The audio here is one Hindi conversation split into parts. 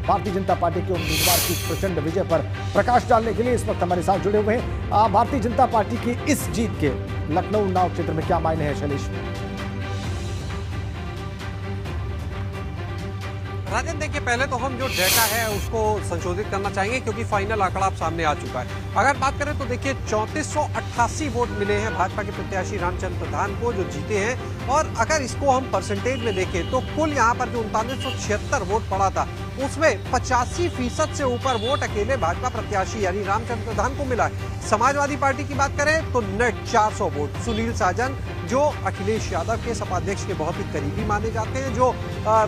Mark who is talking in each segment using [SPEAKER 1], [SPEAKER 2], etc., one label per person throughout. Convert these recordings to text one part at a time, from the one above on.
[SPEAKER 1] भारतीय जनता पार्टी के उम्मीदवार की प्रचंड विजय पर प्रकाश डालने के लिए इस वक्त हमारे साथ जुड़े हुए हैं। भारतीय जनता पार्टी की इस जीत के लखनऊ उन्नाव क्षेत्र में क्या मायने हैं, शैलेश?
[SPEAKER 2] राजन, देखिए, पहले तो हम जो डेटा है उसको संशोधित करना चाहेंगे क्योंकि फाइनल आंकड़ा अब सामने आ चुका है। अगर बात करें तो देखिए 3488 वोट मिले हैं भाजपा के प्रत्याशी रामचंद्र प्रधान को, जो जीते हैं। और अगर इसको हम परसेंटेज में देखें तो कुल यहाँ पर जो 3976 वोट पड़ा था उसमें 85% से ऊपर वोट अकेले भाजपा प्रत्याशी यानी रामचंद्र प्रधान को मिला है। समाजवादी पार्टी की बात करें तो नेट 400 वोट सुनील साजन, जो अखिलेश यादव के सपा अध्यक्ष के बहुत ही करीबी माने जाते हैं, जो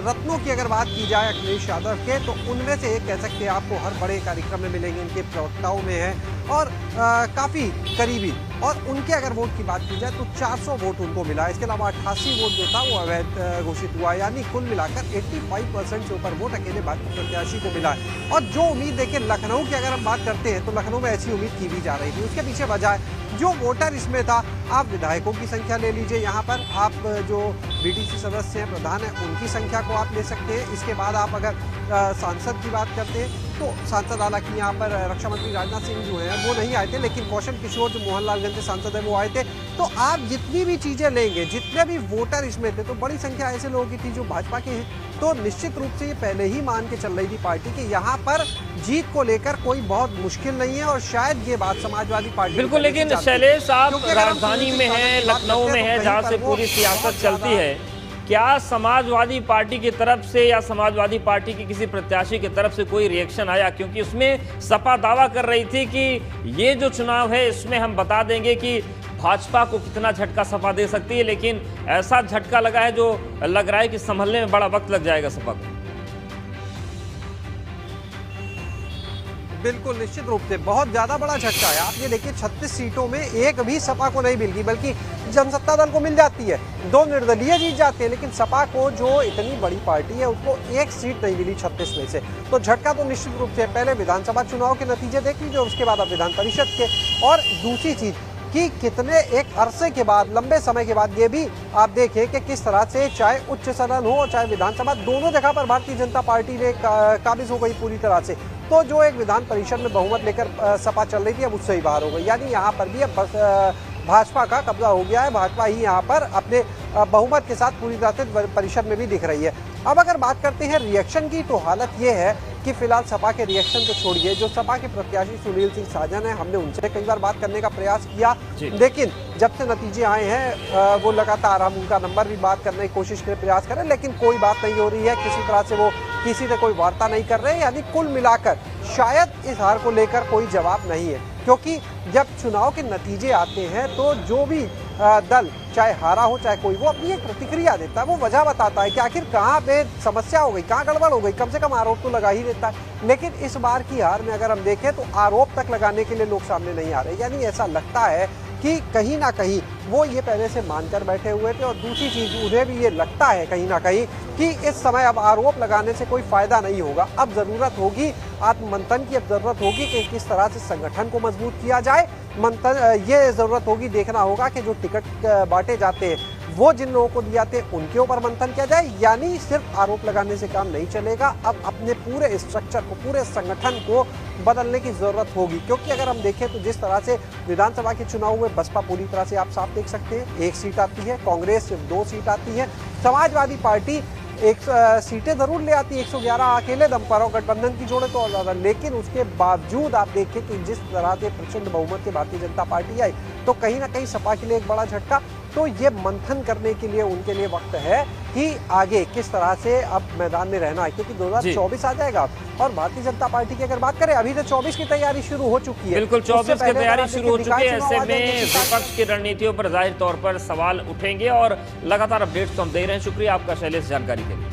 [SPEAKER 2] रत्नों की अगर बात की जाए अखिलेश यादव के, तो उनमें से एक कह सकते हैं आपको हर बड़े कार्यक्रम में मिलेंगे, इनके प्रवक्ताओं में है और काफी करीबी। और उनके अगर वोट की बात की जाए तो 400 वोट उनको मिला। इसके अलावा 88 वोट जो था वो अवैध घोषित हुआ, यानी कुल मिलाकर 85% से ऊपर वोट अकेले भाजपा प्रत्याशी को मिला है। और जो उम्मीद देखिए लखनऊ की अगर हम बात करते हैं तो लखनऊ में ऐसी उम्मीद की भी जा रही थी। उसके पीछे वजह है जो वोटर इसमें था। आप विधायकों की संख्या ले लीजिए, यहाँ पर आप जो बीटीसी सदस्य हैं, प्रधान हैं, उनकी संख्या को आप ले सकते हैं। इसके बाद आप अगर सांसद की बात करते हैं तो सांसद, हालांकि यहाँ पर रक्षा मंत्री राजनाथ सिंह जो हैं वो नहीं आए थे, लेकिन कौशल किशोर जो मोहनलालगंज के सांसद है वो आए थे। तो आप जितनी भी चीजें लेंगे, जितने भी वोटर इसमें थे, तो बड़ी संख्या ऐसे लोगों की थी जो भाजपा के हैं। तो निश्चित रूप से ये पहले ही मान के चल रही थी पार्टी की यहाँ पर जीत को लेकर कोई बहुत मुश्किल नहीं है। और शायद ये बात समाजवादी पार्टी
[SPEAKER 3] बिल्कुल, लेकिन शैलेश, आप राजधानी में है, लखनऊ में है, जहाँ से पूरी सियासत चलती है, क्या समाजवादी पार्टी की तरफ से या समाजवादी पार्टी की किसी प्रत्याशी की तरफ से कोई रिएक्शन आया? क्योंकि उसमें सपा दावा कर रही थी कि ये जो चुनाव है इसमें हम बता देंगे कि भाजपा को कितना झटका सपा दे सकती है, लेकिन ऐसा झटका लगा है जो लग रहा है कि संभलने में बड़ा वक्त लग जाएगा सपा को।
[SPEAKER 2] बिल्कुल, निश्चित रूप से बहुत ज्यादा बड़ा झटका है। आप ये देखिए 36 सीटों में एक भी सपा को नहीं मिलगी, बल्कि जनसत्ता दल को मिल जाती है, 2 निर्दलीय जीत जाते हैं। लेकिन सपा को, जो इतनी बड़ी पार्टी है, उसको एक सीट नहीं मिली 36 में से। तो झटका तो निश्चित रूप से पहले विधानसभा चुनाव के नतीजे देख लीजिए, उसके बाद अब विधान परिषद के। और दूसरी चीज कि कितने एक अरसे के बाद, लंबे समय के बाद, ये भी आप देखें कि किस तरह से चाहे उच्च सदन हो चाहे विधानसभा, दोनों जगह पर भारतीय जनता पार्टी ने काबिज हो गई पूरी तरह से। तो जो एक विधान परिषद में बहुमत लेकर सपा चल रही थी, अब उससे ही बाहर हो गई। यानी यहाँ पर भी अब भाजपा का कब्जा हो गया है। भाजपा ही यहाँ पर अपने बहुमत के साथ पूरी तरह से परिषद में भी दिख रही है। अब अगर बात करते हैं रिएक्शन की, तो हालत ये है कि फिलहाल सपा के रिएक्शन को छोड़िए, जो सपा के प्रत्याशी सुनील सिंह साजन है, हमने उनसे कई बार बात करने का प्रयास किया, लेकिन जब से नतीजे आए हैं वो लगातार हम उनका नंबर भी बात करने की कोशिश करें, प्रयास करें, लेकिन कोई बात नहीं हो रही है। किसी तरह से वो किसी से कोई वार्ता नहीं कर रहे हैं। यानी कुल मिलाकर शायद इस हार को लेकर कोई जवाब नहीं है, क्योंकि जब चुनाव के नतीजे आते हैं तो जो भी दल चाहे हारा हो चाहे कोई, वो अपनी एक प्रतिक्रिया देता है, वो वजह बताता है कि आखिर कहाँ पे समस्या हो गई, कहाँ गड़बड़ हो गई, कम से कम आरोप तो लगा ही देता है। लेकिन इस बार की हार में अगर हम देखें तो आरोप तक लगाने के लिए लोग सामने नहीं आ रहे। यानी ऐसा लगता है कि कहीं ना कहीं वो ये पहले से मानकर बैठे हुए थे। और दूसरी चीज, उन्हें भी ये लगता है कहीं ना कहीं कि इस समय अब आरोप लगाने से कोई फायदा नहीं होगा। अब जरूरत होगी आत्ममंथन की, अब जरूरत होगी कि किस तरह से संगठन को मजबूत किया जाए। ये जरूरत होगी, देखना होगा कि जो टिकट बांटे जाते हैं वो जिन लोगों को दिए जाते हैं उनके ऊपर मंथन किया जाए। यानी सिर्फ आरोप लगाने से काम नहीं चलेगा, अब अपने पूरे स्ट्रक्चर को, पूरे संगठन को बदलने की जरूरत होगी। क्योंकि अगर हम देखें तो जिस तरह से विधानसभा के चुनाव में बसपा पूरी तरह से आप साफ देख सकते हैं 1 सीट आती है, कांग्रेस सिर्फ 2 सीट आती है, समाजवादी पार्टी 1 सीटें जरूर ले आती है, 111 अकेले दम पर, और गठबंधन की जोड़े तो और ज्यादा। लेकिन उसके बावजूद आप देखें कि जिस तरह से प्रचंड बहुमत से भारतीय जनता पार्टी आई, तो कहीं ना कहीं सपा के लिए एक बड़ा झटका। तो ये मंथन करने के लिए उनके लिए वक्त है कि आगे किस तरह से अब मैदान में रहना है, क्योंकि 2024 आ जाएगा। और भारतीय जनता पार्टी की अगर बात करें, अभी तो 24 की तैयारी शुरू हो चुकी है।
[SPEAKER 3] बिल्कुल, 24 की तैयारी शुरू हो चुकी है। ऐसे में विपक्ष की रणनीतियों पर जाहिर तौर पर सवाल उठेंगे और लगातार अपडेट्स तो हम दे रहे हैं। शुक्रिया आपका शैलेश, जानकारी के लिए।